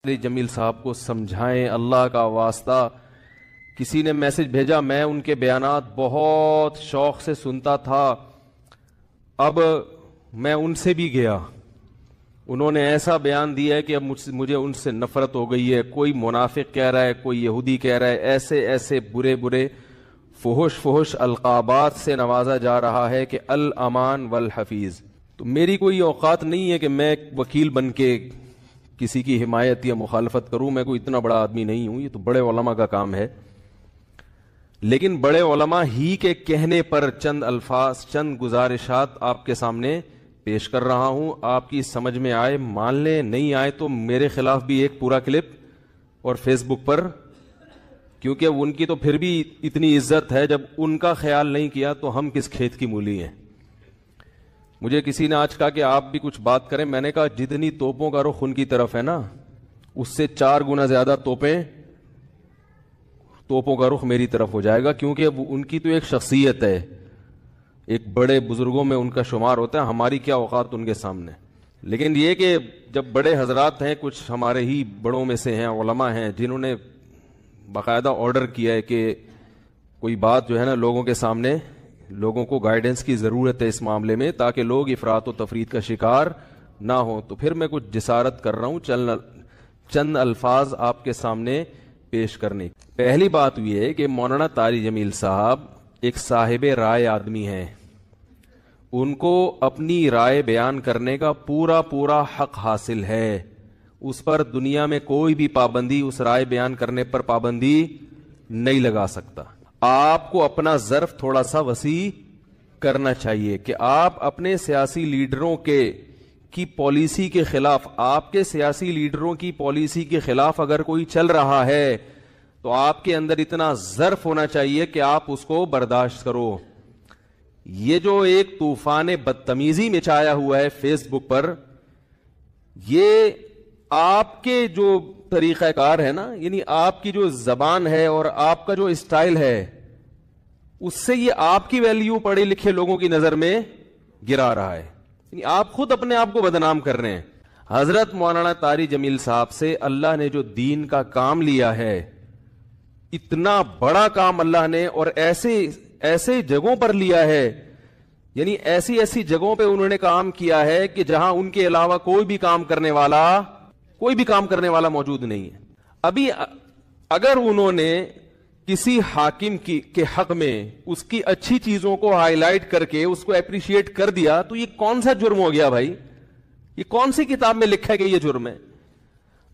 جمیل صاحب کو سمجھائیں اللہ کا واسطہ. کسی نے میسج بھیجا، میں ان کے بیانات بہت شوق سے سنتا تھا، اب میں ان سے بھی گیا، انہوں نے ایسا بیان دیا ہے کہ اب مجھے ان سے نفرت ہو گئی ہے. کوئی منافق کہہ رہا ہے، کوئی یہودی کہہ رہا ہے، ایسے ایسے برے برے فحش القابات سے نوازا جا رہا ہے کہ الامان والحفیظ. تو میری کوئی اوقات نہیں ہے کہ میں وکیل بن کے کسی کی حمایت یا مخالفت کروں، میں کوئی اتنا بڑا آدمی نہیں ہوں، یہ تو بڑے علماء کا کام ہے. لیکن بڑے علماء ہی کے کہنے پر چند الفاظ، چند گزارشات آپ کے سامنے پیش کر رہا ہوں. آپ کی سمجھ میں آئے مان لیں، نہیں آئے تو میرے خلاف بھی ایک پورا کلپ اور فیس بک پر، کیونکہ ان کی تو پھر بھی اتنی عزت ہے، جب ان کا خیال نہیں کیا تو ہم کس کھیت کی مولی ہیں. مجھے کسی نے آج کہا کہ آپ بھی کچھ بات کریں، میں نے کہا جتنی توپوں کا رخ ان کی طرف ہے نا، اس سے 4 گنا زیادہ توپوں کا رخ میری طرف ہو جائے گا، کیونکہ ان کی تو ایک شخصیت ہے، ایک بڑے بزرگوں میں ان کا شمار ہوتا ہے، ہماری کیا اوقات ان کے سامنے. لیکن یہ کہ جب بڑے حضرات ہیں، کچھ ہمارے ہی بڑوں میں سے ہیں، علماء ہیں، جنہوں نے باقاعدہ آرڈر کیا ہے کہ کوئی بات جو ہے نا لوگوں کے سامنے، لوگوں کو گائیڈنس کی ضرورت ہے اس معاملے میں تاکہ لوگ افراط و تفریط کا شکار نہ ہوں، تو پھر میں کچھ جسارت کر رہا ہوں چند الفاظ آپ کے سامنے پیش کرنے. پہلی بات یہ ہے کہ مولانا طاری جمیل صاحب ایک صاحب رائے آدمی ہیں، ان کو اپنی رائے بیان کرنے کا پورا حق حاصل ہے، اس پر دنیا میں کوئی بھی پابندی، اس رائے بیان کرنے پر پابندی نہیں لگا سکتا. آپ کو اپنا ظرف تھوڑا سا وسیع کرنا چاہیے کہ آپ اپنے سیاسی لیڈروں کی پالیسی کے خلاف، آپ کے سیاسی لیڈروں کی پالیسی کے خلاف اگر کوئی چل رہا ہے تو آپ کے اندر اتنا ظرف ہونا چاہیے کہ آپ اس کو برداشت کرو. یہ جو ایک طوفان بدتمیزی مچایا ہوا ہے فیس بک پر، یہ آپ کے جو طریقہ کار ہے نا، یعنی آپ کی جو زبان ہے اور آپ کا جو اسٹائل ہے، اس سے یہ آپ کی ویلیو پڑھے لکھے لوگوں کی نظر میں گرا رہا ہے، یعنی آپ خود اپنے آپ کو بدنام کر رہے ہیں. حضرت مولانا طاری جمیل صاحب سے اللہ نے جو دین کا کام لیا ہے، اتنا بڑا کام اللہ نے، اور ایسے جگہوں پر لیا ہے، یعنی ایسی جگہوں پہ انہوں نے کام کیا ہے کہ جہاں ان کے علاوہ کوئی بھی کام کرنے والا موجود نہیں ہے. ابھی اگر انہوں نے کسی حاکم کے حق میں اس کی اچھی چیزوں کو ہائی لائٹ کر کے اس کو اپریشیٹ کر دیا تو یہ کون سا جرم ہو گیا بھائی؟ یہ کون سی کتاب میں لکھا ہے کہ یہ جرم ہے؟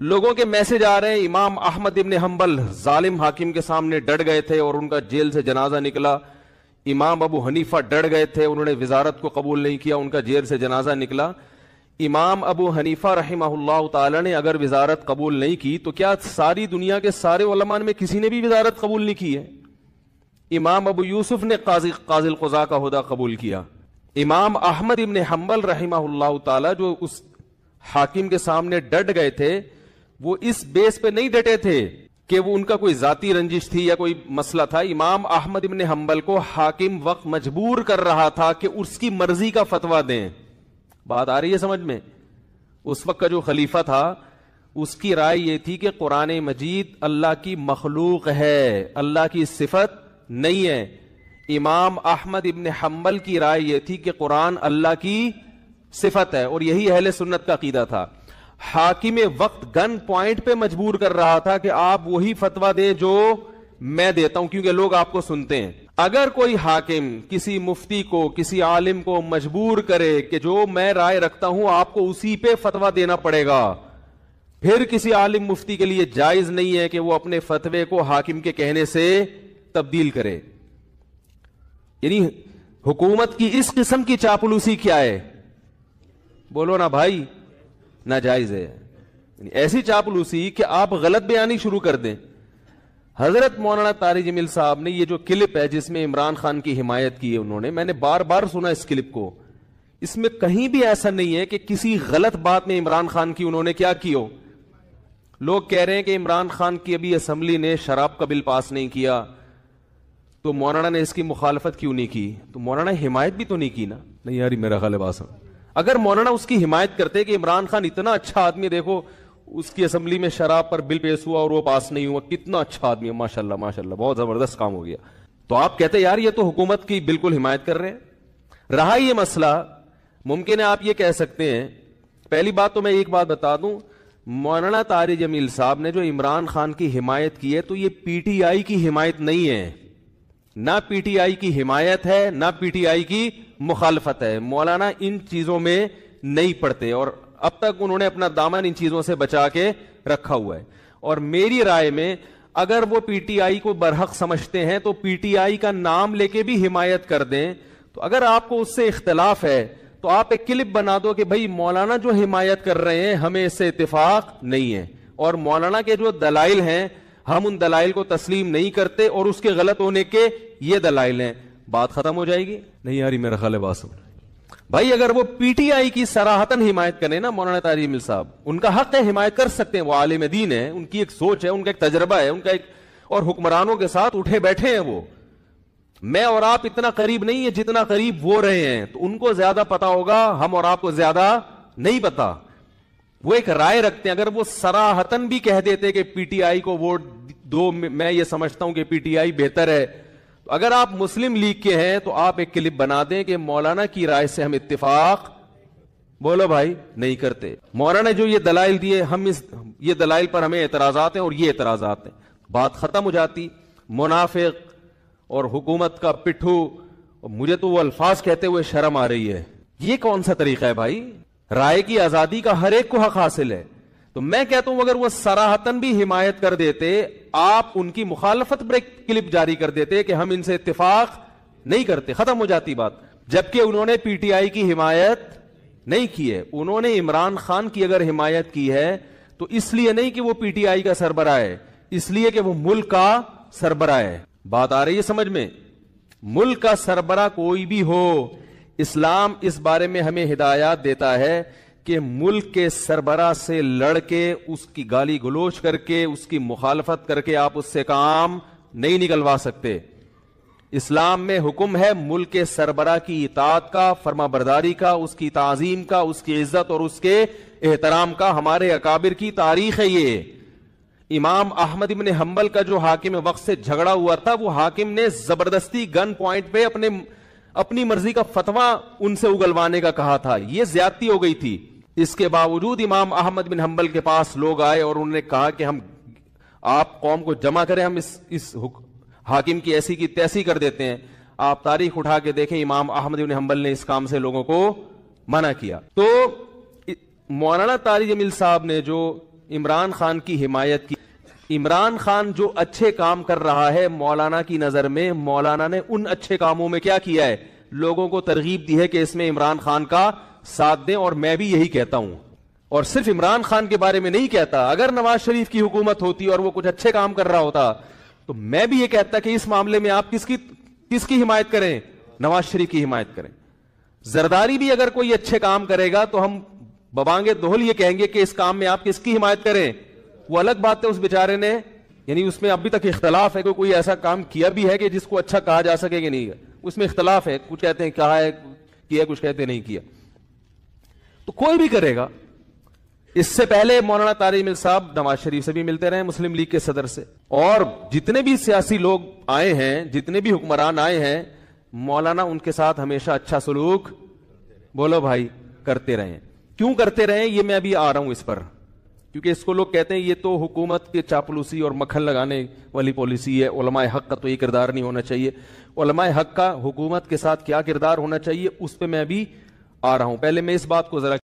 لوگوں کے میسج آ رہے ہیں، امام احمد ابن حنبل ظالم حاکم کے سامنے ڈٹ گئے تھے اور ان کا جیل سے جنازہ نکلا. امام ابو حنیفہ ڈٹ گئے تھے، انہوں نے وزارت کو قبول نہیں کیا، ان کا جیل سے جنازہ نکلا. امام ابو حنیفہ رحمہ اللہ تعالی نے اگر وزارت قبول نہیں کی تو کیا ساری دنیا کے سارے علماء میں کسی نے بھی وزارت قبول نہیں کی ہے؟ امام ابو یوسف نے قاضی القضاء کا عہدہ قبول کیا. امام احمد ابن حنبل رحمہ اللہ تعالی جو اس حاکم کے سامنے ڈٹ گئے تھے، وہ اس بیس پہ نہیں ڈٹے تھے کہ وہ ان کا کوئی ذاتی رنجش تھی یا کوئی مسئلہ تھا. امام احمد ابن حنبل کو حاکم وقت مجبور کر رہا تھا کہ اس کی مرضی کا فتویٰ دیں. بات آ رہی ہے سمجھ میں؟ اس وقت کا جو خلیفہ تھا اس کی رائے یہ تھی کہ قرآن مجید اللہ کی مخلوق ہے، اللہ کی صفت نہیں ہے. امام احمد ابن حنبل کی رائے یہ تھی کہ قرآن اللہ کی صفت ہے، اور یہی اہل سنت کا عقیدہ تھا. حاکم وقت گن پوائنٹ پہ مجبور کر رہا تھا کہ آپ وہی فتویٰ دیں جو میں دیتا ہوں، کیونکہ لوگ آپ کو سنتے ہیں. اگر کوئی حاکم کسی مفتی کو، کسی عالم کو مجبور کرے کہ جو میں رائے رکھتا ہوں آپ کو اسی پہ فتویٰ دینا پڑے گا، پھر کسی عالم مفتی کے لیے جائز نہیں ہے کہ وہ اپنے فتوے کو حاکم کے کہنے سے تبدیل کرے. یعنی حکومت کی اس قسم کی چاپلوسی کیا ہے؟ بولو نا بھائی، ناجائز ہے. یعنی ایسی چاپلوسی کہ آپ غلط بیانی شروع کر دیں. حضرت مولانا طاری جمیل صاحب نے یہ جو کلپ ہے جس میں عمران خان کی حمایت کی ہے انہوں نے، میں نے بار بار سنا اس کلپ کو، اس میں کہیں بھی ایسا نہیں ہے کہ کسی غلط بات میں عمران خان کی انہوں نے کیا کی ہو. لوگ کہہ رہے ہیں کہ عمران خان کی ابھی اسمبلی نے شراب کا بل پاس نہیں کیا تو مولانا نے اس کی مخالفت کیوں نہیں کی؟ تو مولانا حمایت بھی تو نہیں کی نا. نہیں یار میرا خیال ہے بات، اگر مولانا اس کی حمایت کرتے کہ عمران خان اتنا اچھا آدمی، دیکھو اس کی اسمبلی میں شراب پر بل پیش ہوا اور وہ پاس نہیں ہوا. کتنا اچھا آدمی ہے, ماشاءاللہ ماشاءاللہ, بہت زبردست کام ہو گیا. تو آپ کہتے یار یہ تو حکومت کی بالکل حمایت کر رہے ہیں. رہا یہ مسئلہ, ممکن ہے آپ یہ کہہ سکتے ہیں, پہلی بات تو میں ایک بات بتا دوں, مولانا طارق جمیل صاحب نے جو عمران خان کی حمایت کی ہے تو یہ پی ٹی آئی کی حمایت نہیں ہے, نہ پی ٹی آئی کی حمایت ہے نہ پی ٹی آئی کی مخالفت ہے. مولانا ان چیزوں میں نہیں پڑتے اور اب تک انہوں نے اپنا دامن ان چیزوں سے بچا کے رکھا ہوا ہے. اور میری رائے میں اگر وہ پی ٹی آئی کو برحق سمجھتے ہیں تو پی ٹی آئی کا نام لے کے بھی حمایت کر دیں. تو اگر آپ کو اس سے اختلاف ہے تو آپ ایک کلپ بنا دو کہ بھائی مولانا جو حمایت کر رہے ہیں ہمیں اس سے اتفاق نہیں ہے, اور مولانا کے جو دلائل ہیں ہم ان دلائل کو تسلیم نہیں کرتے اور اس کے غلط ہونے کے یہ دلائل ہیں. بات ختم ہو جائے گی. نہیں یاری میرا خیال ہے بات سن بھائی, اگر وہ پی ٹی آئی کی صراحتاً حمایت کریں نا مولانا طارق جمیل صاحب, ان کا حق ہے, حمایت کر سکتے ہیں, وہ عالم دین ہے, ان کی ایک سوچ ہے, ان کا ایک تجربہ ہے, ان کا ایک, اور حکمرانوں کے ساتھ اٹھے بیٹھے ہیں وہ. میں اور آپ اتنا قریب نہیں ہے جتنا قریب وہ رہے ہیں, تو ان کو زیادہ پتا ہوگا, ہم اور آپ کو زیادہ نہیں پتا. وہ ایک رائے رکھتے ہیں. اگر وہ صراحتاً بھی کہہ دیتے کہ پی ٹی آئی کو ووٹ دو, میں یہ سمجھتا ہوں کہ پی ٹی آئی بہتر ہے, تو اگر آپ مسلم لیگ کے ہیں تو آپ ایک کلپ بنا دیں کہ مولانا کی رائے سے ہم اتفاق, بولو بھائی, نہیں کرتے. مولانا جو یہ دلائل دیے, ہم یہ دلائل پر ہمیں اعتراضات ہیں اور یہ اعتراضات ہیں, بات ختم ہو جاتی. منافق اور حکومت کا پٹھو, مجھے تو وہ الفاظ کہتے ہوئے شرم آ رہی ہے. یہ کون سا طریقہ ہے بھائی؟ رائے کی آزادی کا ہر ایک کو حق حاصل ہے. تو میں کہتا ہوں اگر وہ صراحتاً بھی حمایت کر دیتے, آپ ان کی مخالفت پر ایک کلپ جاری کر دیتے کہ ہم ان سے اتفاق نہیں کرتے, ختم ہو جاتی بات. جبکہ انہوں نے پی ٹی آئی کی حمایت نہیں کی ہے, انہوں نے عمران خان کی اگر حمایت کی ہے تو اس لیے نہیں کہ وہ پی ٹی آئی کا سربراہ ہے, اس لیے کہ وہ ملک کا سربراہ ہے. بات آ رہی ہے سمجھ میں؟ ملک کا سربراہ کوئی بھی ہو, اسلام اس بارے میں ہمیں ہدایات دیتا ہے کہ ملک کے سربراہ سے لڑ کے, اس کی گالی گلوچ کر کے, اس کی مخالفت کر کے آپ اس سے کام نہیں نکلوا سکتے. اسلام میں حکم ہے ملک کے سربراہ کی اطاعت کا, فرما برداری کا, اس کی تعظیم کا, اس کی عزت اور اس کے احترام کا. ہمارے اکابر کی تاریخ ہے یہ. امام احمد ابن حنبل کا جو حاکم وقت سے جھگڑا ہوا تھا, وہ حاکم نے زبردستی گن پوائنٹ پہ اپنی مرضی کا فتویٰ ان سے اگلوانے کا کہا تھا. یہ زیادتی ہو گئی تھی. اس کے باوجود امام احمد بن حنبل کے پاس لوگ آئے اور انہوں نے کہا کہ ہم, آپ قوم کو جمع کریں, ہم اس حاکم کی ایسی کی تیسی کر دیتے ہیں. آپ تاریخ اٹھا کے دیکھیں, امام احمد بن حنبل نے اس کام سے لوگوں کو منع کیا. تو مولانا طارق جمیل صاحب نے جو عمران خان کی حمایت کی, عمران خان جو اچھے کام کر رہا ہے مولانا کی نظر میں, مولانا نے ان اچھے کاموں میں کیا کیا ہے, لوگوں کو ترغیب دی ہے کہ اس میں عمران خان کا ساتھ دیں. اور میں بھی یہی کہتا ہوں, اور صرف عمران خان کے بارے میں نہیں کہتا. اگر نواز شریف کی حکومت ہوتی اور وہ کچھ اچھے کام کر رہا ہوتا تو میں بھی یہ کہتا کہ اس معاملے میں آپ کس کی حمایت کریں, نواز شریف کی حمایت کریں. زرداری بھی اگر کوئی اچھے کام کرے گا تو ہم ببانگے دوہل یہ کہیں گے کہ اس کام میں آپ کس کی حمایت کریں. وہ الگ بات ہے, اس بیچارے نے, یعنی اس میں ابھی تک اختلاف ہے کہ کوئی ایسا کام کیا بھی ہے کہ جس کو اچھا کہا جا سکے کہ نہیں, اس میں اختلاف ہے. کچھ کہتے ہیں کہا ہے کیا, کچھ کہتے ہیں نہیں کیا. تو کوئی بھی کرے گا. اس سے پہلے مولانا طارق جمیل صاحب نواز شریف سے بھی ملتے رہے, مسلم لیگ کے صدر سے, اور جتنے بھی سیاسی لوگ آئے ہیں, جتنے بھی حکمران آئے ہیں, مولانا ان کے ساتھ ہمیشہ اچھا سلوک, بولو بھائی, کرتے رہے. کیوں کرتے رہے یہ میں ابھی آ رہا ہوں اس پر, کیونکہ اس کو لوگ کہتے ہیں یہ تو حکومت کے چاپلوسی اور مکھن لگانے والی پالیسی ہے. علماء حق کا تو یہ کردار نہیں ہونا چاہیے. علماء حق کا حکومت کے ساتھ کیا کردار ہونا چاہیے اس پہ میں ابھی آ رہا ہوں. پہلے میں اس بات کو ذرا